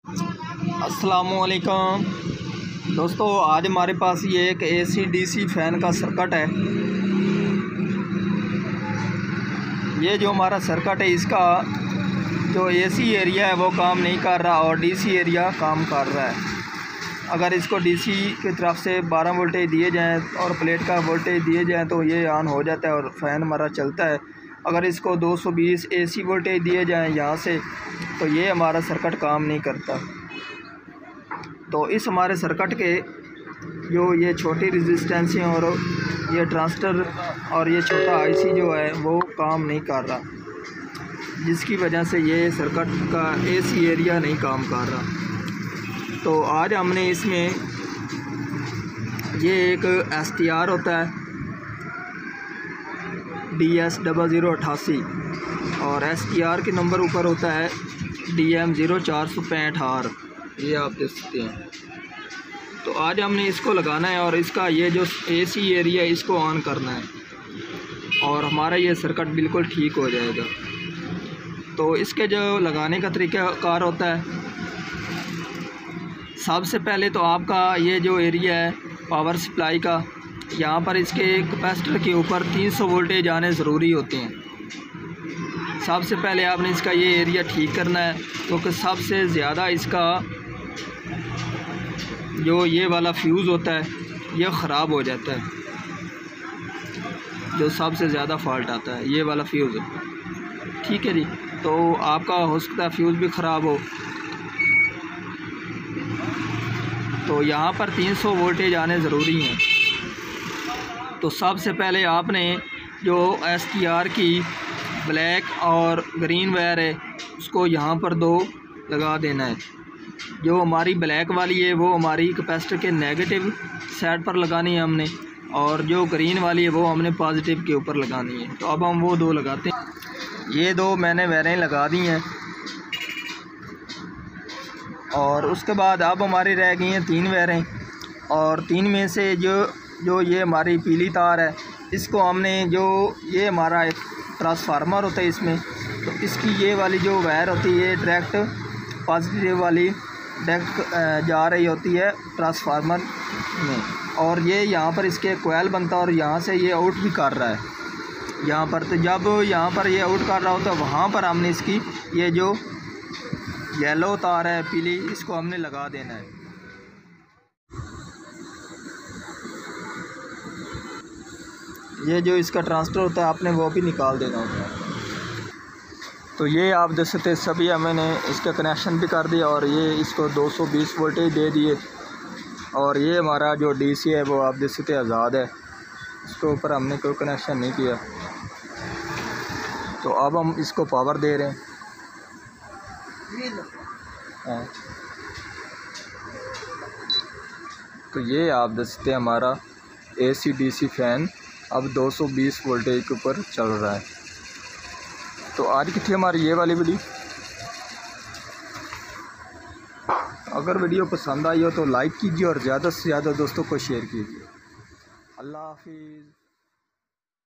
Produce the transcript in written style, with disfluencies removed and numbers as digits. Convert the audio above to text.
अस्सलामुअलैकुम दोस्तों, आज हमारे पास ये एक AC DC फ़ैन का सर्किट है। ये जो हमारा सर्किट है, इसका जो AC एरिया है वो काम नहीं कर रहा और DC एरिया काम कर रहा है। अगर इसको DC की तरफ से 12 वोल्टेज दिए जाएँ और प्लेट का वोल्टेज दिए जाएँ तो ये ऑन हो जाता है और फ़ैन हमारा चलता है। अगर इसको 220 AC वोल्टेज दिए जाएँ यहाँ से तो ये हमारा सर्किट काम नहीं करता। तो इस हमारे सर्किट के जो ये छोटी रेजिस्टेंस हैं और ये ट्रांजिस्टर और ये छोटा IC जो है वो काम नहीं कर रहा, जिसकी वजह से ये सर्किट का AC एरिया नहीं काम कर रहा। तो आज हमने इसमें ये एक STR होता है DS0088 और STR के नंबर ऊपर होता है DM0465R, ये आप देख सकते हैं। तो आज हमने इसको लगाना है और इसका ये जो AC एरिया इसको ऑन करना है और हमारा ये सर्किट बिल्कुल ठीक हो जाएगा। तो इसके जो लगाने का तरीक़ाकार होता है, सबसे पहले तो आपका ये जो एरिया है पावर सप्लाई का, यहाँ पर इसके कैपेसिटर के ऊपर 300 वोल्टेज आने ज़रूरी होते हैं। सबसे पहले आपने इसका ये एरिया ठीक करना है, क्योंकि सबसे ज़्यादा इसका जो ये वाला फ्यूज़ होता है ये ख़राब हो जाता है। जो सबसे ज़्यादा फॉल्ट आता है ये वाला फ्यूज़, ठीक है जी। तो आपका हो सकता है फ्यूज़ भी ख़राब हो। तो यहाँ पर 300 वोल्टेज आने ज़रूरी हैं। तो सबसे पहले आपने जो STR की ब्लैक और ग्रीन वायर है उसको यहाँ पर दो लगा देना है। जो हमारी ब्लैक वाली है वो हमारी कैपेसिटर के नेगेटिव साइड पर लगानी है हमने, और जो ग्रीन वाली है वो हमने पॉजिटिव के ऊपर लगानी है। तो अब हम वो दो लगाते हैं। ये दो मैंने वायरें लगा दी हैं और उसके बाद अब हमारी रह गई हैं 3 वायरें, और 3 में से जो ये हमारी पीली तार है इसको हमने, जो ये हमारा एक ट्रांसफार्मर होता है इसमें, तो इसकी ये वाली जो वायर होती है डायरेक्ट पॉजिटिव वाली डायरेक्ट जा रही होती है ट्रांसफार्मर में, और ये यहाँ पर इसके कोयल बनता है और यहाँ से ये आउट भी कर रहा है यहाँ पर। तो जब यहाँ पर ये आउट कर रहा होता है वहाँ पर हमने इसकी ये जो येलो तार है पीली, इसको हमने लगा देना है। ये जो इसका ट्रांजिस्टर होता है आपने वो भी निकाल देना होता है। तो ये आप देख सकते हैं सभी मैंने इसका कनेक्शन भी कर दिया और ये इसको 220 वोल्टेज दे दिए, और ये हमारा जो DC है वो आप देख सकते हैं आज़ाद है, इसके ऊपर हमने कोई कनेक्शन नहीं किया। तो अब हम इसको पावर दे रहे हैं। तो ये आप देख सकते हैं हमारा AC DC फ़ैन अब 220 वोल्टेज के ऊपर चल रहा है। तो आज की थी हमारी ये वाली वीडियो। अगर वीडियो पसंद आई हो तो लाइक कीजिए और ज़्यादा से ज़्यादा दोस्तों को शेयर कीजिए। अल्लाह हाफिज़।